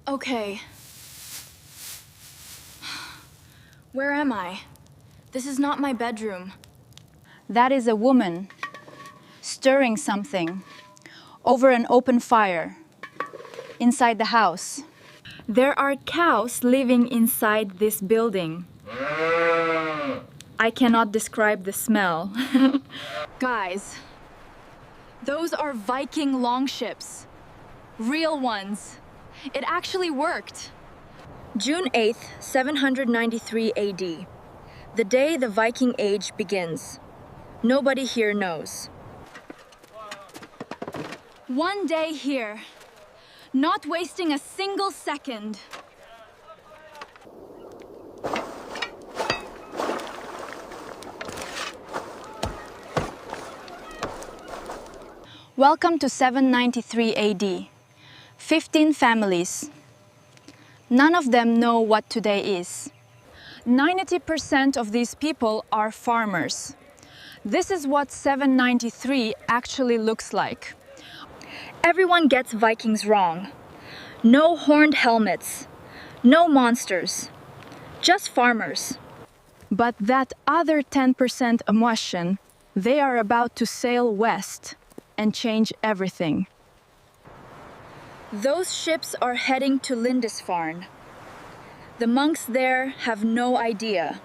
Okay. Where am I? This is not my bedroom. That is a woman stirring something over an open fire inside the house. There are cows living inside this building. I cannot describe the smell. Guys, those are Viking longships. Real ones. It actually worked. June 8th, 793 AD. The day the Viking Age begins. Nobody here knows. One day here. Not wasting a single second. Welcome to 793 AD. 15 families. None of them know what today is. 90% of these people are farmers. This is what 793 actually looks like. Everyone gets Vikings wrong. No horned helmets. No monsters. Just farmers. But that other 10% emotion, they are about to sail west and change everything. Those ships are heading to Lindisfarne. The monks there have no idea.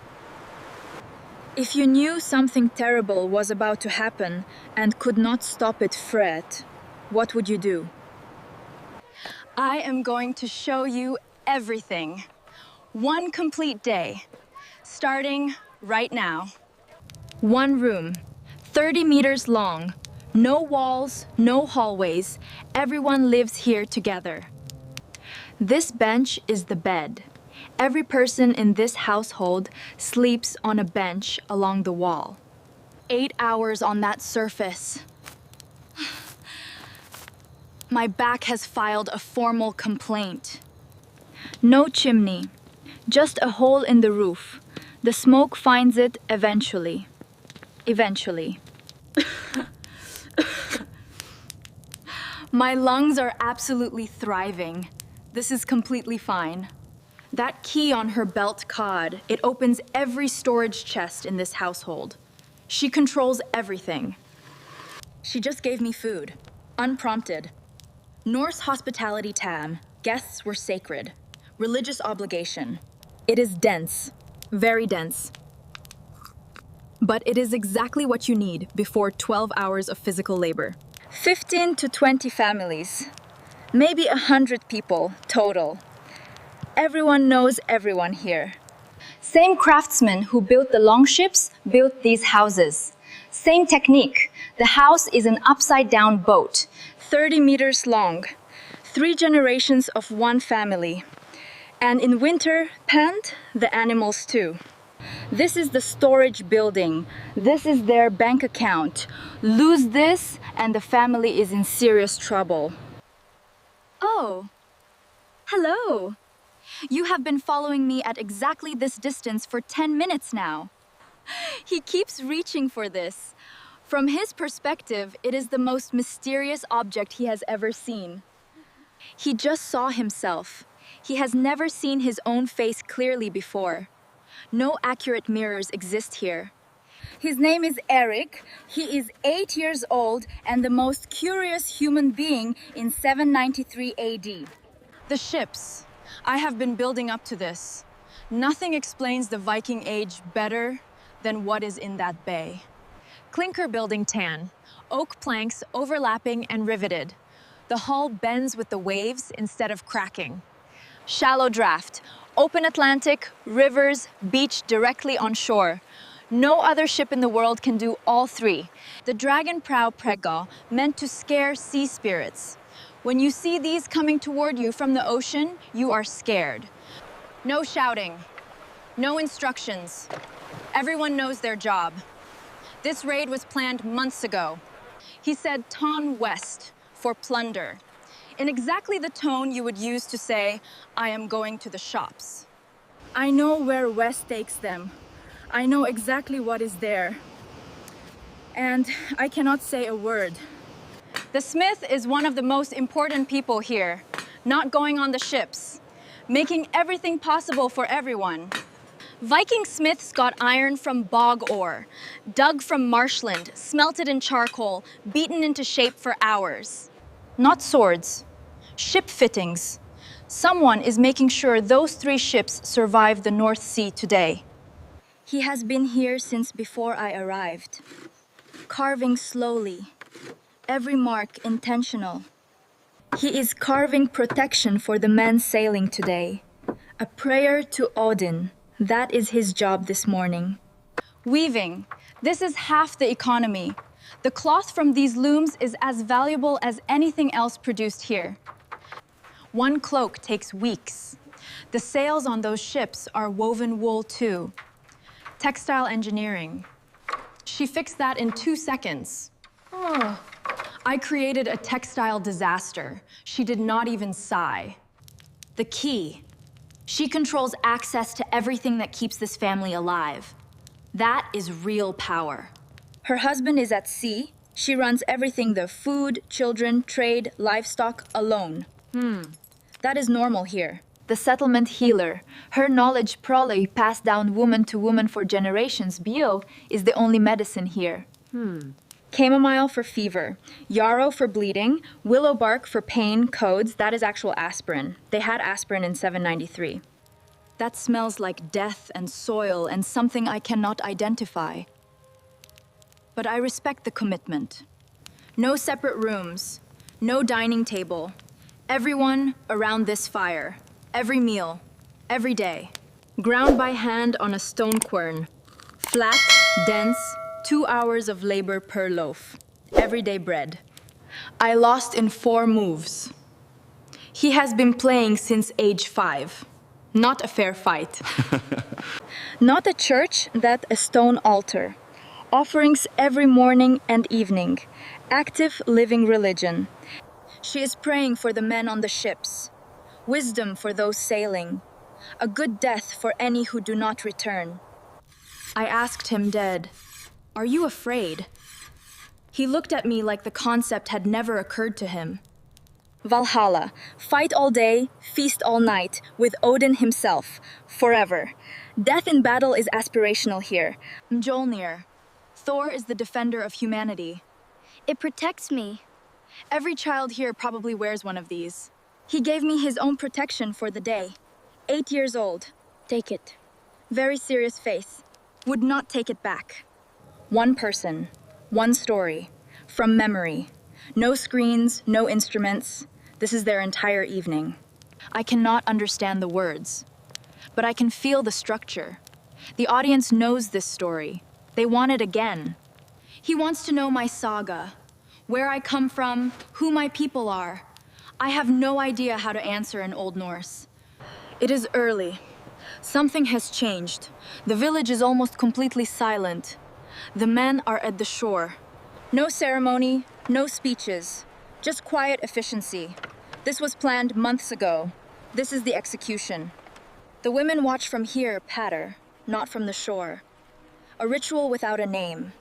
If you knew something terrible was about to happen and could not stop it, Fred, what would you do? I am going to show you everything. One complete day, starting right now. One room, 30 meters long. No walls, no hallways. Everyone lives here together. This bench is the bed. Every person in this household sleeps on a bench along the wall. 8 hours on that surface. My back has filed a formal complaint. No chimney, just a hole in the roof. The smoke finds it eventually. Eventually. My lungs are absolutely thriving. This is completely fine. That key on her belt cod, it opens every storage chest in this household. She controls everything. She just gave me food, unprompted. Norse hospitality tam, guests were sacred. Religious obligation. It is dense, very dense. But it is exactly what you need before 12 hours of physical labor. 15 to 20 families, maybe 100 people total. Everyone knows everyone here. Same craftsmen who built the longships built these houses. Same technique. The house is an upside-down boat. 30 meters long. 3 generations of one family. And in winter, penned the animals too. This is the storage building. This is their bank account. Lose this and the family is in serious trouble. Oh, hello. You have been following me at exactly this distance for 10 minutes now. He keeps reaching for this. From his perspective, it is the most mysterious object he has ever seen. He just saw himself. He has never seen his own face clearly before. No accurate mirrors exist here. His name is Eric. He is 8 years old and the most curious human being in 793 AD. The ships. I have been building up to this. Nothing explains the Viking Age better than what is in that bay. Clinker building tan, oak planks overlapping and riveted. The hull bends with the waves instead of cracking. Shallow draft, open Atlantic, rivers, beach directly on shore. No other ship in the world can do all three. The dragon prow prega, meant to scare sea spirits. When you see these coming toward you from the ocean, you are scared. No shouting, no instructions. Everyone knows their job. This raid was planned months ago. He said "ton west" for plunder, in exactly the tone you would use to say, "I am going to the shops." I know where west takes them. I know exactly what is there. And I cannot say a word. The smith is one of the most important people here. not going on the ships, making everything possible for everyone. Viking smiths got iron from bog ore, dug from marshland, smelted in charcoal, beaten into shape for hours. Not swords, ship fittings. Someone is making sure those 3 ships survive the North Sea today. He has been here since before I arrived, carving slowly, every mark intentional. He is carving protection for the men sailing today, a prayer to Odin. That is his job this morning. Weaving. This is half the economy. The cloth from these looms is as valuable as anything else produced here. One cloak takes weeks. The sails on those ships are woven wool too. Textile engineering. She fixed that in 2 seconds. Oh. I created a textile disaster. She did not even sigh. The key. She controls access to everything that keeps this family alive. That is real power. Her husband is at sea. She runs everything, the food, children, trade, livestock, alone. That is normal here. The settlement healer. Her knowledge probably passed down woman to woman for generations. Bio is the only medicine here. Chamomile for fever, yarrow for bleeding, willow bark for pain, codes, that is actual aspirin. They had aspirin in 793. That smells like death and soil and something I cannot identify. But I respect the commitment. No separate rooms, no dining table. Everyone around this fire, every meal, every day. Ground by hand on a stone quern. Flat, dense, 2 hours of labor per loaf. Everyday bread. I lost in 4 moves. He has been playing since age 5. Not a fair fight. Not a church, that a stone altar. Offerings every morning and evening. Active living religion. She is praying for the men on the ships. Wisdom for those sailing. A good death for any who do not return. I asked him dead, "Are you afraid?" He looked at me like the concept had never occurred to him. Valhalla, fight all day, feast all night, with Odin himself, forever. Death in battle is aspirational here. Mjolnir. Thor is the defender of humanity. It protects me. Every child here probably wears one of these. He gave me his own protection for the day. 8 years old. Take it. Very serious face. Would not take it back. One person, one story, from memory. No screens, no instruments. This is their entire evening. I cannot understand the words, but I can feel the structure. The audience knows this story. They want it again. He wants to know my saga, where I come from, who my people are. I have no idea how to answer in Old Norse. It is early. Something has changed. The village is almost completely silent. The men are at the shore. No ceremony, no speeches, just quiet efficiency. This was planned months ago. This is the execution. The women watch from here patter, not from the shore. A ritual without a name.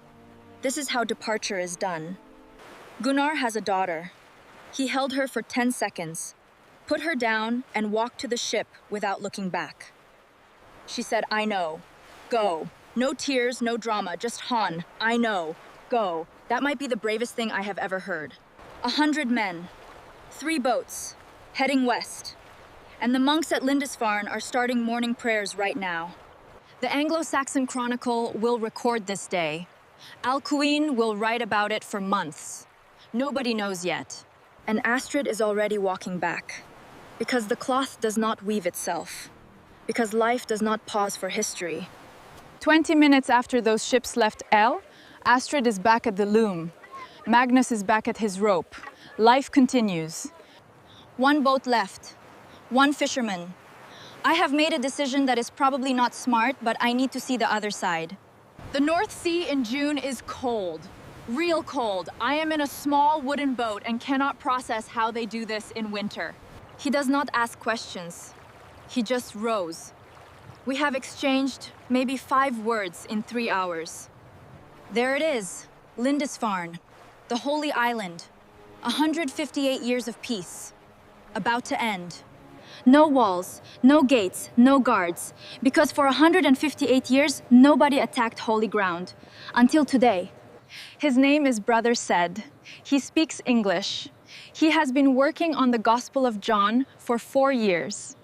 This is how departure is done. Gunnar has a daughter. He held her for 10 seconds, put her down, and walked to the ship without looking back. She said, "I know. Go." No tears, no drama, just Han. "I know. Go." That might be the bravest thing I have ever heard. 100 men, 3 boats, heading west. And the monks at Lindisfarne are starting morning prayers right now. The Anglo-Saxon Chronicle will record this day. Alcuin will write about it for months. Nobody knows yet. And Astrid is already walking back. Because the cloth does not weave itself. Because life does not pause for history. 20 minutes after those ships left El, Astrid is back at the loom. Magnus is back at his rope. Life continues. 1 boat left. 1 fisherman. I have made a decision that is probably not smart, but I need to see the other side. The North Sea in June is cold. Real cold. I am in a small wooden boat and cannot process how they do this in winter. He does not ask questions. He just rows. We have exchanged maybe 5 words in 3 hours. There it is, Lindisfarne, the Holy Island. 158 years of peace. about to end. No walls, no gates, no guards, because for 158 years, nobody attacked holy ground. Until today. His name is Brother Said. He speaks English. He has been working on the Gospel of John for 4 years.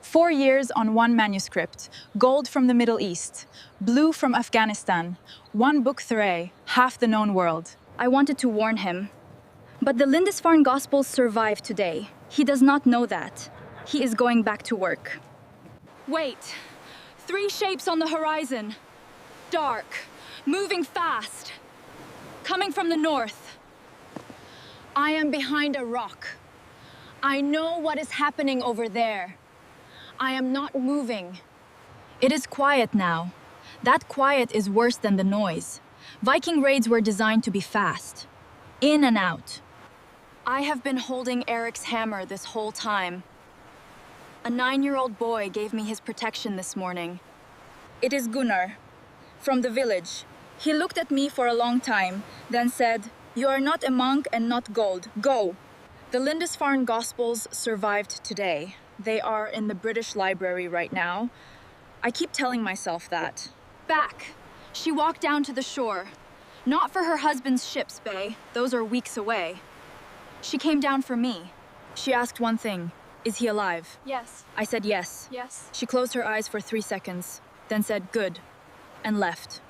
4 years on one manuscript, gold from the Middle East, blue from Afghanistan, one book thray, half the known world. I wanted to warn him. But the Lindisfarne Gospels survive today. He does not know that. He is going back to work. Wait! 3 shapes on the horizon. Dark, moving fast. Coming from the north. I am behind a rock. I know what is happening over there. I am not moving. It is quiet now. That quiet is worse than the noise. Viking raids were designed to be fast. In and out. I have been holding Eric's hammer this whole time. A 9-year-old boy gave me his protection this morning. It is Gunnar, from the village. He looked at me for a long time, then said, "You are not a monk and not gold. Go!" The Lindisfarne Gospels survived today. They are in the British Library right now. I keep telling myself that. Back! She walked down to the shore. Not for her husband's ships, Bay. Those are weeks away. She came down for me. She asked one thing. Is he alive? Yes. I said yes. Yes. She closed her eyes for 3 seconds, then said good, and left.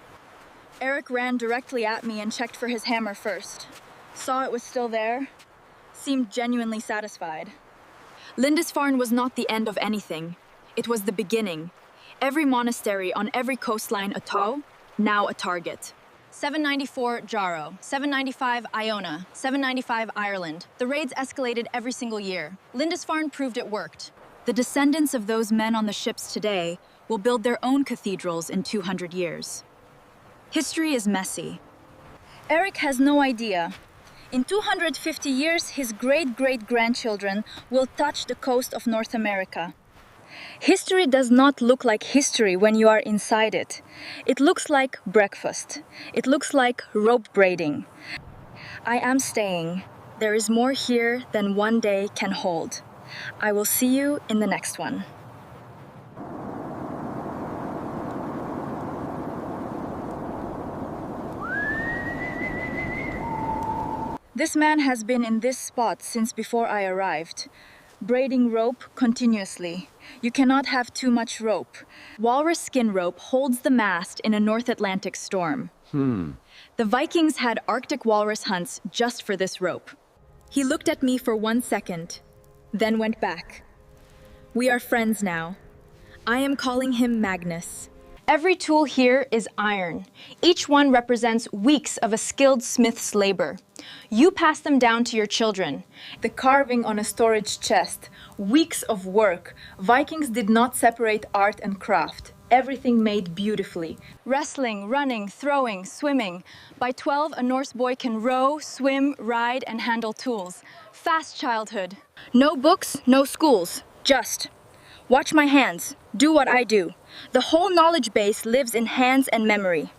Eric ran directly at me and checked for his hammer first. Saw it was still there. Seemed genuinely satisfied. Lindisfarne was not the end of anything. It was the beginning. Every monastery on every coastline a tow, now a target. 794 Jarrow, 795 Iona, 795 Ireland. The raids escalated every single year. Lindisfarne proved it worked. The descendants of those men on the ships today will build their own cathedrals in 200 years. History is messy. Eric has no idea. In 250 years, his great-great-grandchildren will touch the coast of North America. History does not look like history when you are inside it. It looks like breakfast. It looks like rope braiding. I am staying. There is more here than one day can hold. I will see you in the next one. This man has been in this spot since before I arrived. Braiding rope continuously. You cannot have too much rope. Walrus skin rope holds the mast in a North Atlantic storm. The Vikings had Arctic walrus hunts just for this rope. He looked at me for 1 second, then went back. We are friends now. I am calling him Magnus. Every tool here is iron. Each one represents weeks of a skilled smith's labor. You pass them down to your children. The carving on a storage chest, weeks of work. Vikings did not separate art and craft. Everything made beautifully. Wrestling, running, throwing, swimming. By 12, a Norse boy can row, swim, ride, and handle tools. Fast childhood. No books, no schools. Just watch my hands. Do what I do. The whole knowledge base lives in hands and memory.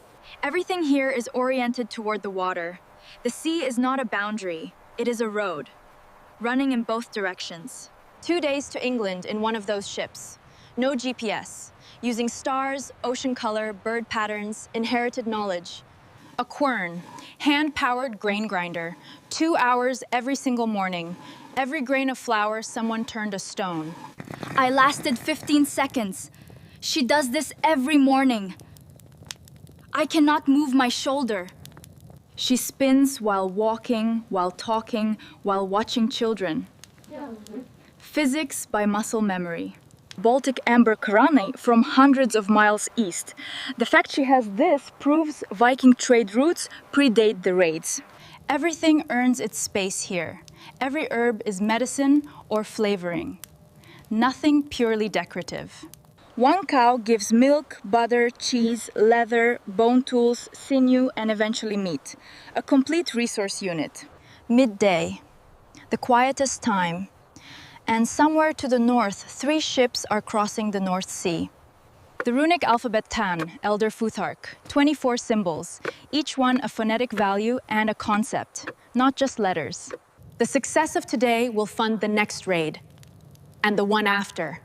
Everything here is oriented toward the water. The sea is not a boundary. It is a road, running in both directions. 2 days to England in one of those ships. No GPS. Using stars, ocean color, bird patterns, inherited knowledge. A quern, hand-powered grain grinder. 2 hours every single morning. Every grain of flour, someone turned a stone. I lasted 15 seconds. She does this every morning. I cannot move my shoulder. She spins while walking, while talking, while watching children. Physics by muscle memory. Baltic amber Karane from hundreds of miles east. The fact she has this proves Viking trade routes predate the raids. Everything earns its space here. Every herb is medicine or flavoring. Nothing purely decorative. One cow gives milk, butter, cheese, leather, bone tools, sinew, and eventually meat. A complete resource unit. Midday, the quietest time. And somewhere to the north, 3 ships are crossing the North Sea. The runic alphabet Tan, Elder Futhark, 24 symbols, each one a phonetic value and a concept, not just letters. The success of today will fund the next raid, and the one after.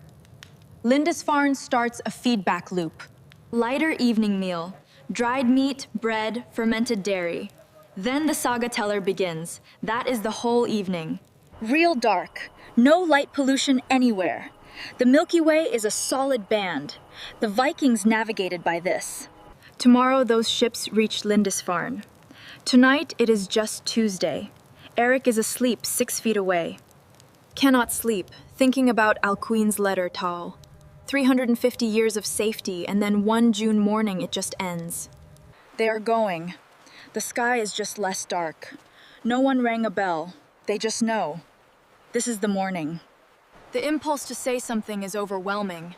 Lindisfarne starts a feedback loop. Lighter evening meal, dried meat, bread, fermented dairy. Then the saga teller begins. That is the whole evening. Real dark, no light pollution anywhere. The Milky Way is a solid band. The Vikings navigated by this. Tomorrow those ships reach Lindisfarne. Tonight it is just Tuesday. Eric is asleep 6 feet away. Cannot sleep, thinking about Alcuin's letter, Tal. 350 years of safety, and then one June morning it just ends. They are going. The sky is just less dark. No one rang a bell. They just know. This is the morning. The impulse to say something is overwhelming.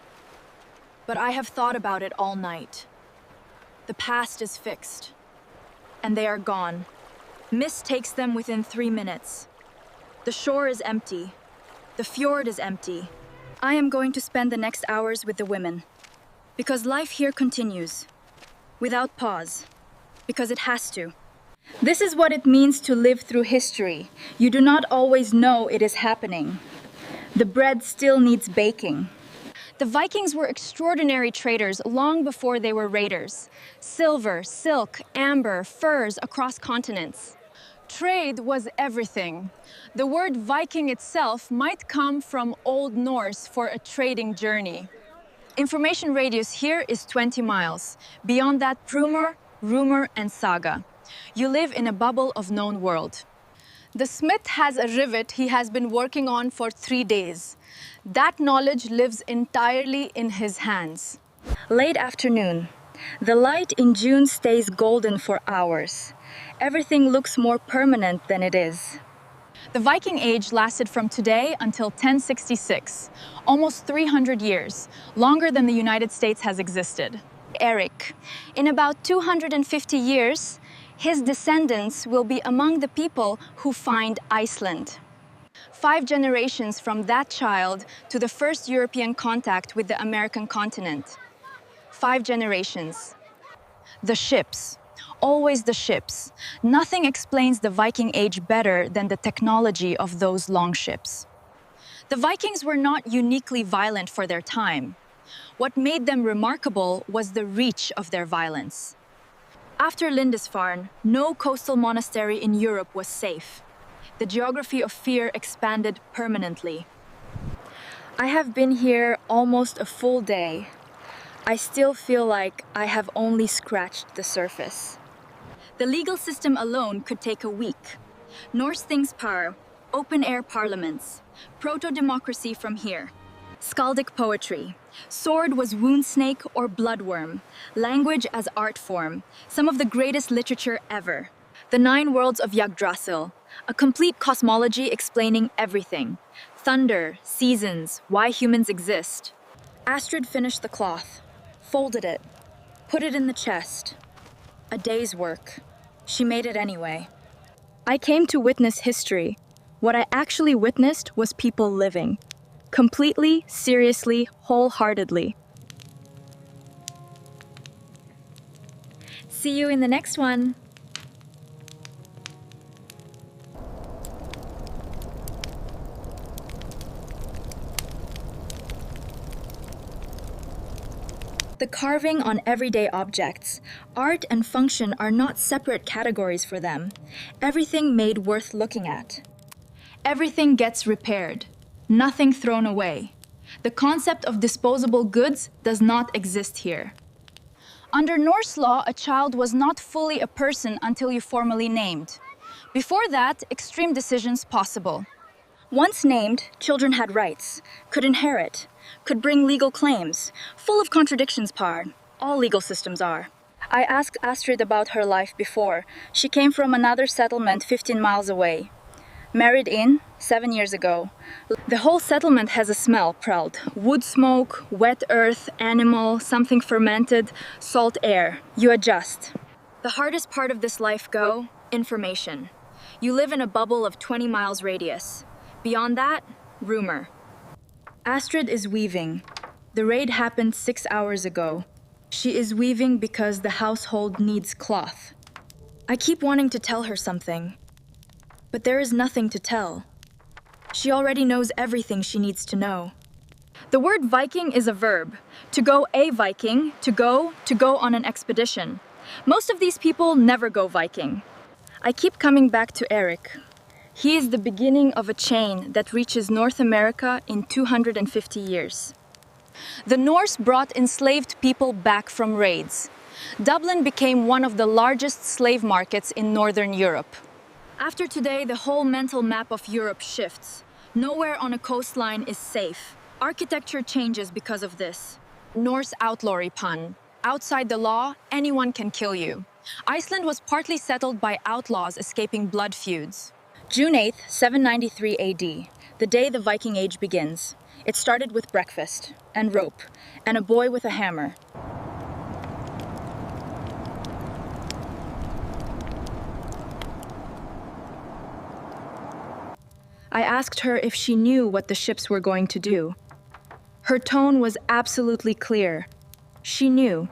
But I have thought about it all night. The past is fixed. And they are gone. Mist takes them within 3 minutes. The shore is empty. The fjord is empty. I am going to spend the next hours with the women. Because life here continues. Without pause. Because it has to. This is what it means to live through history. You do not always know it is happening. The bread still needs baking. The Vikings were extraordinary traders long before they were raiders. Silver, silk, amber, furs across continents. Trade was everything. The word Viking itself might come from Old Norse for a trading journey. Information radius here is 20 miles. Beyond that, rumor, and saga. You live in a bubble of known world. The smith has a rivet he has been working on for 3 days. That knowledge lives entirely in his hands. Late afternoon. The light in June stays golden for hours. Everything looks more permanent than it is. The Viking Age lasted from today until 1066, almost 300 years, longer than the United States has existed. Eric. In about 250 years, his descendants will be among the people who find Iceland. 5 generations from that child to the first European contact with the American continent. 5 generations. The ships. Always the ships. Nothing explains the Viking Age better than the technology of those longships. The Vikings were not uniquely violent for their time. What made them remarkable was the reach of their violence. After Lindisfarne, no coastal monastery in Europe was safe. The geography of fear expanded permanently. I have been here almost a full day. I still feel like I have only scratched the surface. The legal system alone could take a week. Norse things power, open-air parliaments, proto-democracy from here. Skaldic poetry. Sword was wound snake or bloodworm. Language as art form. Some of the greatest literature ever. The 9 worlds of Yggdrasil. A complete cosmology explaining everything. Thunder, seasons, why humans exist. Astrid finished the cloth. Folded it. Put it in the chest. A day's work. She made it anyway. I came to witness history. What I actually witnessed was people living. Completely, seriously, wholeheartedly. See you in the next one. The carving on everyday objects. Art and function are not separate categories for them. Everything made worth looking at. Everything gets repaired. Nothing thrown away. The concept of disposable goods does not exist here. Under Norse law, a child was not fully a person until you formally named. Before that, extreme decisions possible. Once named, children had rights, could inherit, could bring legal claims, full of contradictions par. All legal systems are. I asked Astrid about her life before. She came from another settlement 15 miles away. Married in 7 years ago. The whole settlement has a smell, Preld. Wood smoke, wet earth, animal, something fermented, salt air. You adjust. The hardest part of this life go, information. You live in a bubble of 20 miles radius. Beyond that, rumor. Astrid is weaving. The raid happened 6 hours ago. She is weaving because the household needs cloth. I keep wanting to tell her something. But there is nothing to tell. She already knows everything she needs to know. The word Viking is a verb. To go a Viking, to go on an expedition. Most of these people never go Viking. I keep coming back to Eric. He is the beginning of a chain that reaches North America in 250 years. The Norse brought enslaved people back from raids. Dublin became one of the largest slave markets in Northern Europe. After today, the whole mental map of Europe shifts. Nowhere on a coastline is safe. Architecture changes because of this. Norse outlawry pun. Outside the law, anyone can kill you. Iceland was partly settled by outlaws escaping blood feuds. June 8th, 793 AD, the day the Viking Age begins. It started with breakfast, and rope, and a boy with a hammer. I asked her if she knew what the ships were going to do. Her tone was absolutely clear. She knew.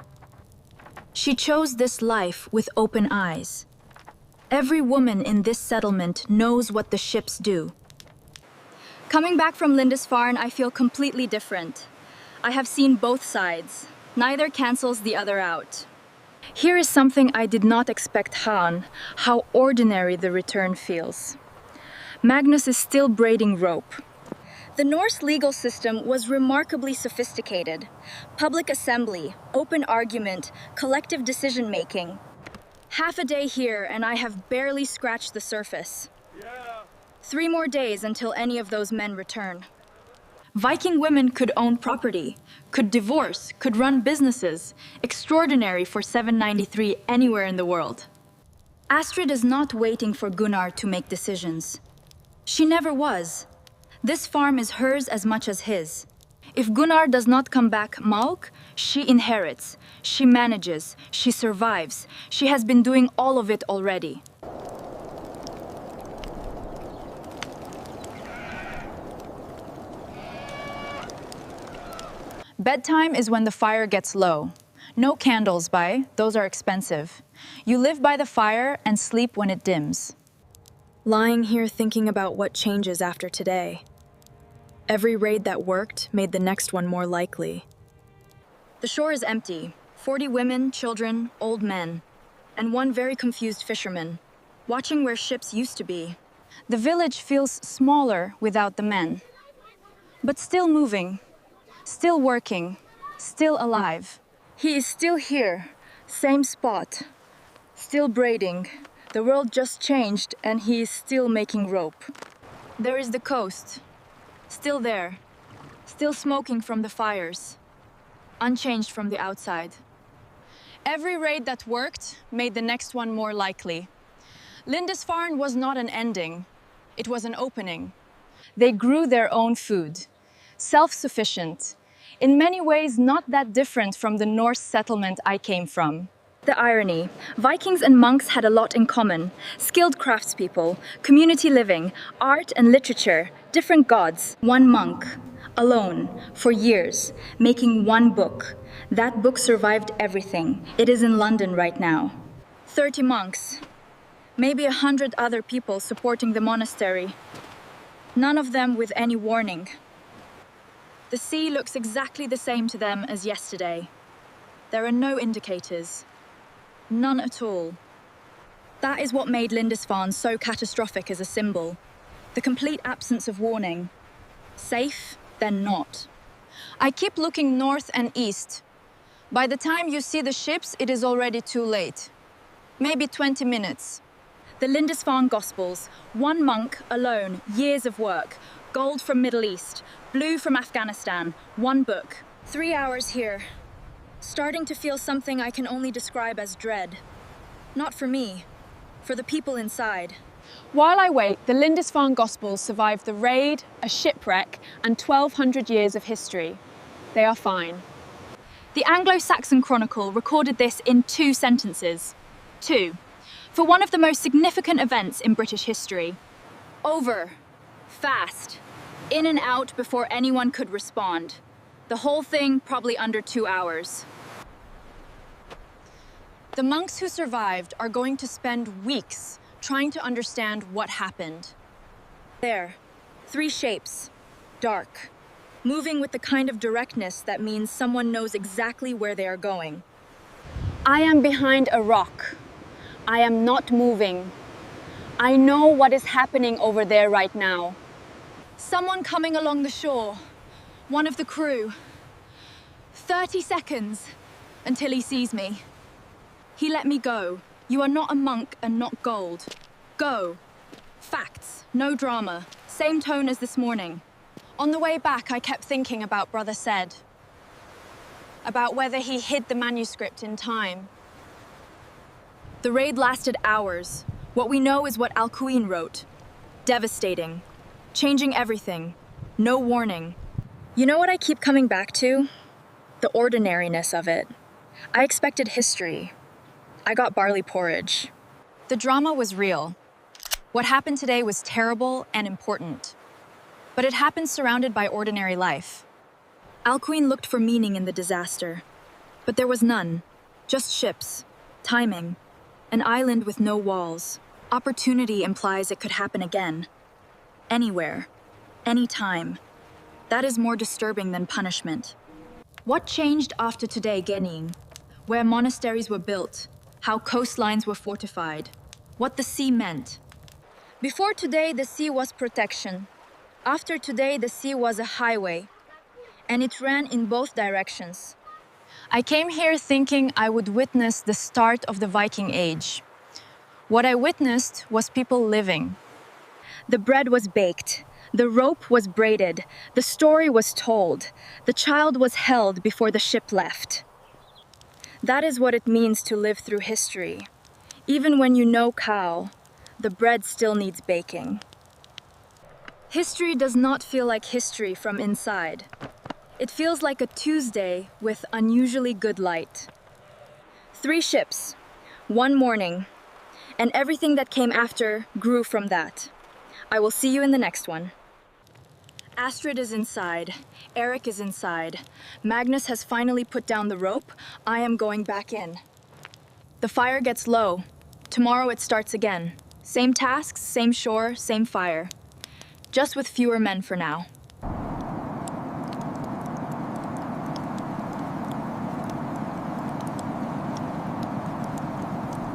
She chose this life with open eyes. Every woman in this settlement knows what the ships do. Coming back from Lindisfarne, I feel completely different. I have seen both sides. Neither cancels the other out. Here is something I did not expect, Han, how ordinary the return feels. Magnus is still braiding rope. The Norse legal system was remarkably sophisticated. Public assembly, open argument, collective decision-making. Half a day here and I have barely scratched the surface. 3 more days until any of those men return. Viking women could own property, could divorce, could run businesses. Extraordinary for 793 anywhere in the world. Astrid is not waiting for Gunnar to make decisions. She never was. This farm is hers as much as his. If Gunnar does not come back Malk, she inherits, she manages, she survives. She has been doing all of it already. Bedtime is when the fire gets low. No candles by, those are expensive. You live by the fire and sleep when it dims. Lying here thinking about what changes after today. Every raid that worked made the next one more likely. The shore is empty. 40 women, children, old men, and one very confused fisherman, watching where ships used to be. The village feels smaller without the men, but still moving, still working, still alive. He is still here, same spot, still braiding. The world just changed and he is still making rope. There is the coast, still there, still smoking from the fires, unchanged from the outside. Every raid that worked made the next one more likely. Lindisfarne was not an ending, it was an opening. They grew their own food, self-sufficient, in many ways not that different from the Norse settlement I came from. The irony, Vikings and monks had a lot in common. Skilled craftspeople, community living, art and literature, different gods. One monk, alone, for years, making one book. That book survived everything. It is in London right now. 30 monks, maybe 100 other people supporting the monastery. None of them with any warning. The sea looks exactly the same to them as yesterday. There are no indicators. None at all. That is what made Lindisfarne so catastrophic as a symbol. The complete absence of warning. Safe, then not. I keep looking north and east. By the time you see the ships, it is already too late. Maybe 20 minutes. The Lindisfarne Gospels. One monk, alone, years of work. Gold from Middle East, blue from Afghanistan. One book. 3 hours here. Starting to feel something I can only describe as dread. Not for me, for the people inside. While I wait, the Lindisfarne Gospels survived the raid, a shipwreck, and 1,200 years of history. They are fine. The Anglo-Saxon Chronicle recorded this in 2 sentences. 2. For one of the most significant events in British history. Over. Fast. In and out before anyone could respond. The whole thing probably under 2 hours. The monks who survived are going to spend weeks trying to understand what happened. There, 3 shapes, dark, moving with the kind of directness that means someone knows exactly where they are going. I am behind a rock. I am not moving. I know what is happening over there right now. Someone coming along the shore, one of the crew. 30 seconds until he sees me. He let me go. You are not a monk and not gold. Go. Facts, no drama. Same tone as this morning. On the way back, I kept thinking about Brother Said. About whether he hid the manuscript in time. The raid lasted hours. What we know is what Alcuin wrote. Devastating. Changing everything. No warning. You know what I keep coming back to? The ordinariness of it. I expected history. I got barley porridge. The drama was real. What happened today was terrible and important. But it happened surrounded by ordinary life. Alcuin looked for meaning in the disaster. But there was none. Just ships. Timing. An island with no walls. Opportunity implies it could happen again. Anywhere. Anytime. That is more disturbing than punishment. What changed after today, Genin? Where monasteries were built, how coastlines were fortified, what the sea meant. Before today, the sea was protection. After today, the sea was a highway. And it ran in both directions. I came here thinking I would witness the start of the Viking Age. What I witnessed was people living. The bread was baked. The rope was braided. The story was told. The child was held before the ship left. That is what it means to live through history. Even when you know cow, the bread still needs baking. History does not feel like history from inside. It feels like a Tuesday with unusually good light. 3 ships, 1 morning, and everything that came after grew from that. I will see you in the next one. Astrid is inside. Eric is inside. Magnus has finally put down the rope. I am going back in. The fire gets low. Tomorrow it starts again. Same tasks, same shore, same fire. Just with fewer men for now.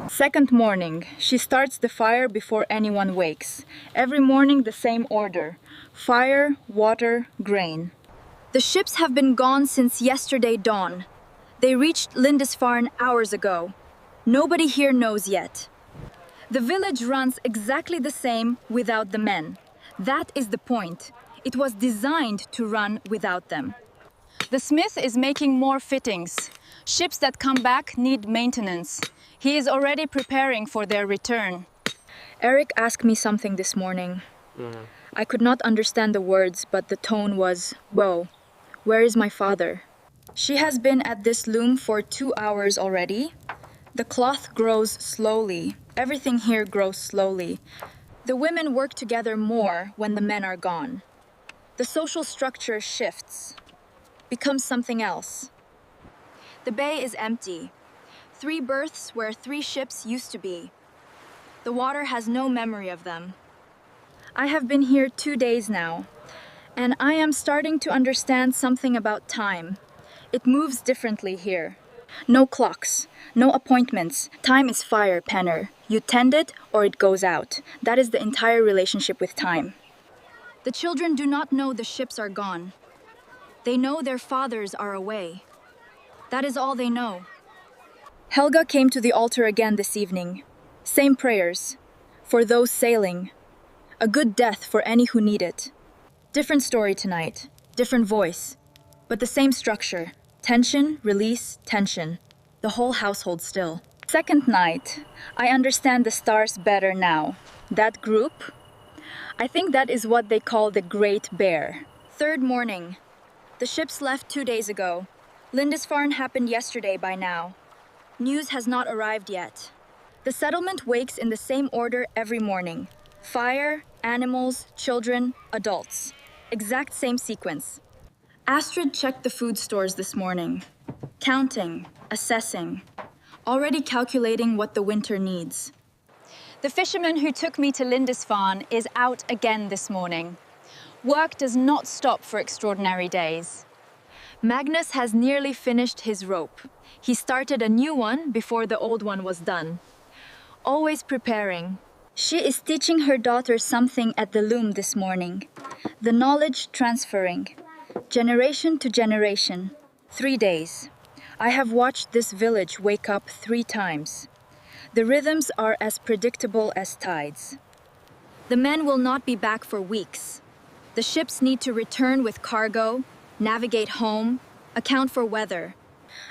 Second morning, she starts the fire before anyone wakes. Every morning the same order. Fire, water, grain. The ships have been gone since yesterday dawn. They reached Lindisfarne hours ago. Nobody here knows yet. The village runs exactly the same without the men. That is the point. It was designed to run without them. The smith is making more fittings. Ships that come back need maintenance. He is already preparing for their return. Eric asked me something this morning. I could not understand the words, but the tone was, "Whoa, where is my father?" She has been at this loom for 2 hours already. The cloth grows slowly. Everything here grows slowly. The women work together more when the men are gone. The social structure shifts, becomes something else. The bay is empty. 3 berths where 3 ships used to be. The water has no memory of them. I have been here 2 days now, and I am starting to understand something about time. It moves differently here. No clocks, no appointments. Time is fire, Penner. You tend it or it goes out. That is the entire relationship with time. The children do not know the ships are gone. They know their fathers are away. That is all they know. Helga came to the altar again this evening. Same prayers. For those sailing. A good death for any who need it. Different story tonight. Different voice. But the same structure. Tension, release, tension. The whole household still. Second night. I understand the stars better now. That group? I think that is what they call the Great Bear. Third morning. The ships left 2 days ago. Lindisfarne happened yesterday by now. News has not arrived yet. The settlement wakes in the same order every morning. Fire, animals, children, adults. Exact same sequence. Astrid checked the food stores this morning. Counting, assessing. Already calculating what the winter needs. The fisherman who took me to Lindisfarne is out again this morning. Work does not stop for extraordinary days. Magnus has nearly finished his rope. He started a new one before the old one was done. Always preparing. She is teaching her daughter something at the loom this morning. The knowledge transferring. Generation to generation. 3 days. I have watched this village wake up 3 times. The rhythms are as predictable as tides. The men will not be back for weeks. The ships need to return with cargo, navigate home, account for weather.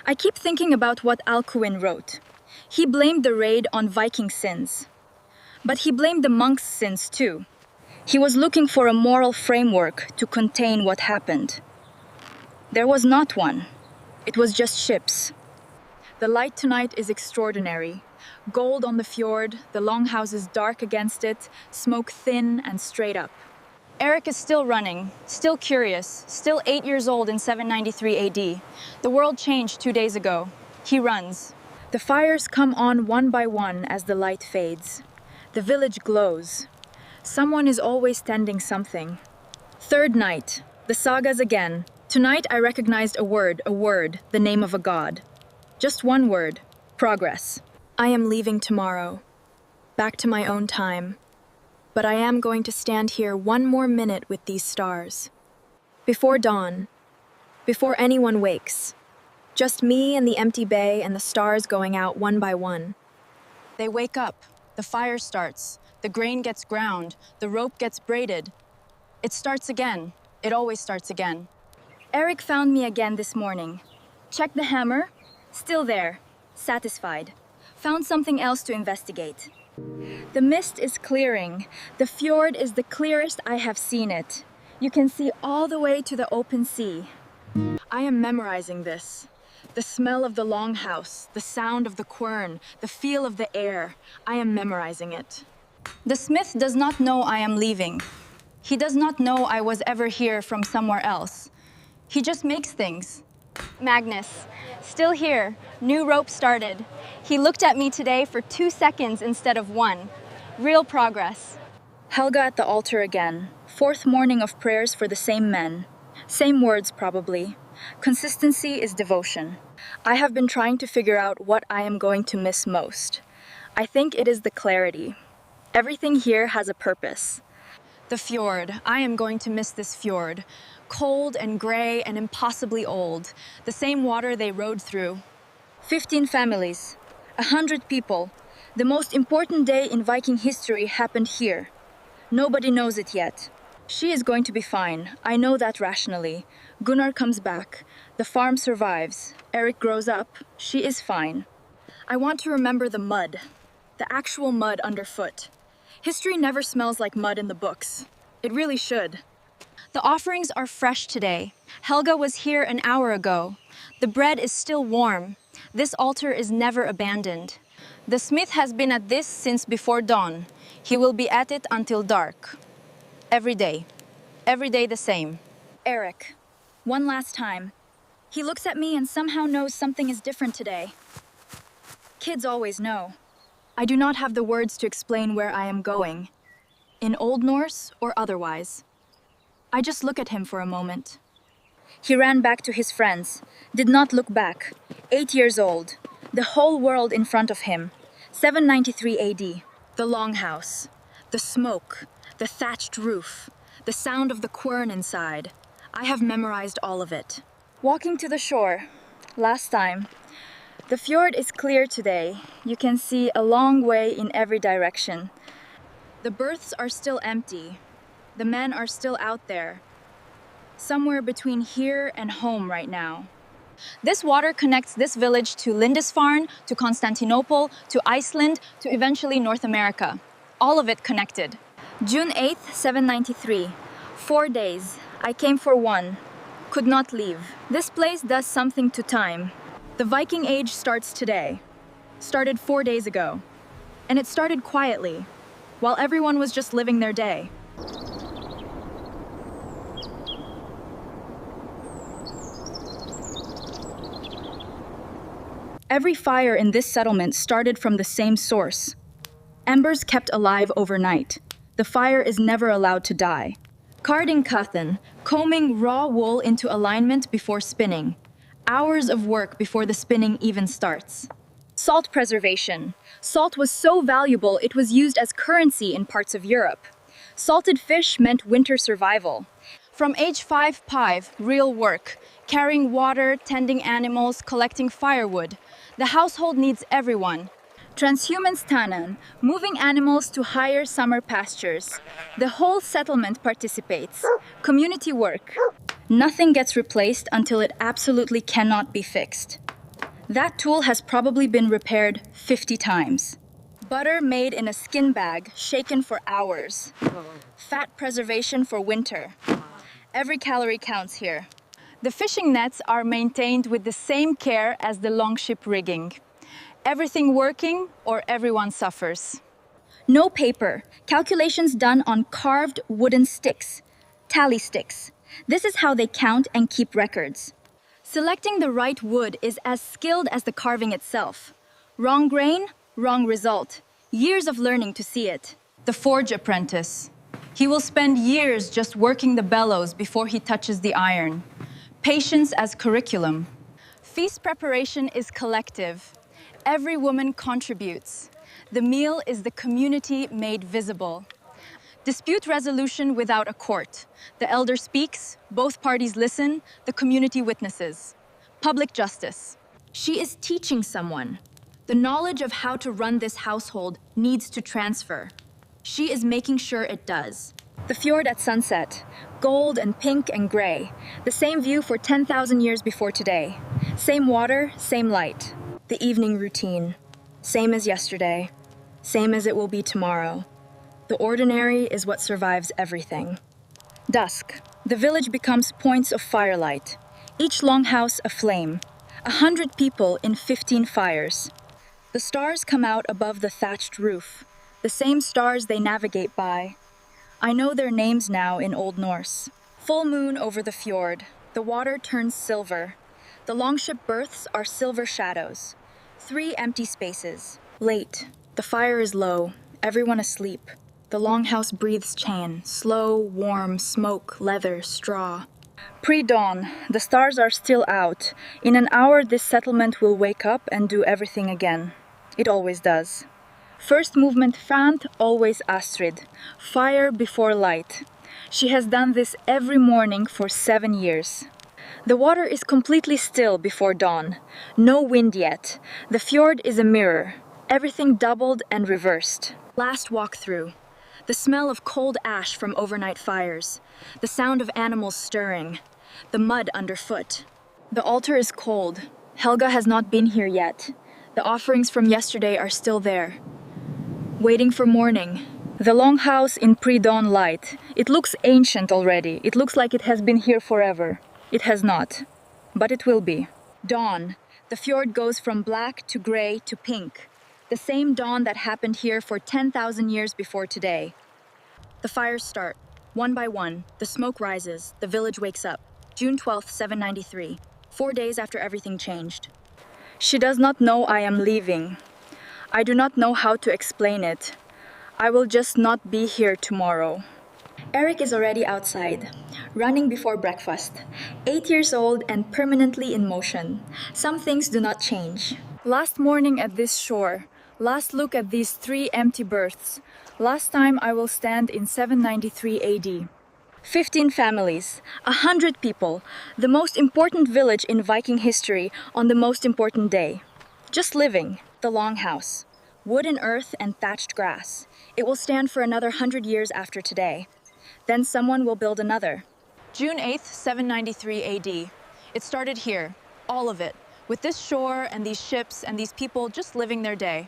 I keep thinking about what Alcuin wrote. He blamed the raid on Viking sins. But he blamed the monks' sins too. He was looking for a moral framework to contain what happened. There was not one. It was just ships. The light tonight is extraordinary. Gold on the fjord, the Longhouse is dark against it, smoke thin and straight up. Eric is still running, still curious, still 8 years old in 793 AD. The world changed 2 days ago. He runs. The fires come on one by one as the light fades. The village glows. Someone is always tending something. 3rd night. The sagas again. Tonight I recognized a word, the name of a god. Just one word. Progress. I am leaving tomorrow. Back to my own time. But I am going to stand here 1 more minute with these stars. Before dawn. Before anyone wakes. Just me and the empty bay and the stars going out one by one. They wake up. The fire starts. The grain gets ground. The rope gets braided. It starts again. It always starts again. Eric found me again this morning. Checked the hammer. Still there. Satisfied. Found something else to investigate. The mist is clearing. The fjord is the clearest I have seen it. You can see all the way to the open sea. I am memorizing this. The smell of the Longhouse, the sound of the quern, the feel of the air. I am memorizing it. The smith does not know I am leaving. He does not know I was ever here from somewhere else. He just makes things. Magnus, still here, new rope started. He looked at me today for 2 seconds instead of 1. Real progress. Helga at the altar again. 4th morning of prayers for the same men. Same words probably. Consistency is devotion. I have been trying to figure out what I am going to miss most. I think it is the clarity. Everything here has a purpose. The fjord. I am going to miss this fjord. Cold and gray and impossibly old. The same water they rode through. 15 families. 100 people. The most important day in Viking history happened here. Nobody knows it yet. She is going to be fine. I know that rationally. Gunnar comes back. The farm survives. Eric grows up. She is fine. I want to remember the mud. The actual mud underfoot. History never smells like mud in the books. It really should. The offerings are fresh today. Helga was here an hour ago. The bread is still warm. This altar is never abandoned. The smith has been at this since before dawn. He will be at it until dark. Every day. Every day the same. Eric. One last time. He looks at me and somehow knows something is different today. Kids always know. I do not have the words to explain where I am going. In Old Norse or otherwise. I just look at him for a moment. He ran back to his friends. Did not look back. 8 years old. The whole world in front of him. 793 AD. The Longhouse. The smoke. The thatched roof. The sound of the quern inside. I have memorized all of it. Walking to the shore. Last time. The fjord is clear today. You can see a long way in every direction. The berths are still empty. The men are still out there. Somewhere between here and home right now. This water connects this village to Lindisfarne, to Constantinople, to Iceland, to eventually North America. All of it connected. June 8th, 793. 4 days. I came for 1. Could not leave. This place does something to time. The Viking Age starts today. Started 4 days ago. And it started quietly, while everyone was just living their day. Every fire in this settlement started from the same source. Embers kept alive overnight. The fire is never allowed to die. Carding cotton, combing raw wool into alignment before spinning. Hours of work before the spinning even starts. Salt preservation. Salt was so valuable it was used as currency in parts of Europe. Salted fish meant winter survival. From age 5, real work, carrying water, tending animals, collecting firewood. The household needs everyone. Transhumans tanen, moving animals to higher summer pastures. The whole settlement participates. Community work. Nothing gets replaced until it absolutely cannot be fixed. That tool has probably been repaired 50 times. Butter made in a skin bag, shaken for hours. Fat preservation for winter. Every calorie counts here. The fishing nets are maintained with the same care as the longship rigging. Everything working or everyone suffers. No paper. Calculations done on carved wooden sticks. Tally sticks. This is how they count and keep records. Selecting the right wood is as skilled as the carving itself. Wrong grain, wrong result. Years of learning to see it. The forge apprentice. He will spend years just working the bellows before he touches the iron. Patience as curriculum. Feast preparation is collective. Every woman contributes. The meal is the community made visible. Dispute resolution without a court. The elder speaks, both parties listen, the community witnesses. Public justice. She is teaching someone. The knowledge of how to run this household needs to transfer. She is making sure it does. The fjord at sunset. Gold and pink and gray. The same view for 10,000 years before today. Same water, same light. The evening routine. Same as yesterday. Same as it will be tomorrow. The ordinary is what survives everything. Dusk. The village becomes points of firelight. Each longhouse aflame. 100 people in 15 fires. The stars come out above the thatched roof. The same stars they navigate by. I know their names now in Old Norse. Full moon over the fjord. The water turns silver. The longship berths are silver shadows. 3 empty spaces. Late. The fire is low. Everyone asleep. The longhouse breathes chain. Slow, warm, smoke, leather, straw. Pre-dawn. The stars are still out. In an hour this settlement will wake up and do everything again. It always does. First movement Frant, always Astrid. Fire before light. She has done this every morning for 7 years. The water is completely still before dawn. No wind yet. The fjord is a mirror. Everything doubled and reversed. Last walkthrough. The smell of cold ash from overnight fires. The sound of animals stirring. The mud underfoot. The altar is cold. Helga has not been here yet. The offerings from yesterday are still there. Waiting for morning. The longhouse in pre-dawn light. It looks ancient already. It looks like it has been here forever. It has not. But it will be. Dawn. The fjord goes from black to gray to pink. The same dawn that happened here for 10,000 years before today. The fires start. One by one. The smoke rises. The village wakes up. June 12th, 793. 4 days after everything changed. She does not know I am leaving. I do not know how to explain it. I will just not be here tomorrow. Eric is already outside, running before breakfast. 8 years old and permanently in motion. Some things do not change. Last morning at this shore. Last look at these 3 empty berths. Last time I will stand in 793 AD. 15 families, 100 people, the most important village in Viking history on the most important day. Just living, the Longhouse. Wood and earth and thatched grass. It will stand for another 100 years after today. Then someone will build another. June 8th, 793 AD. It started here, all of it, with this shore and these ships and these people just living their day.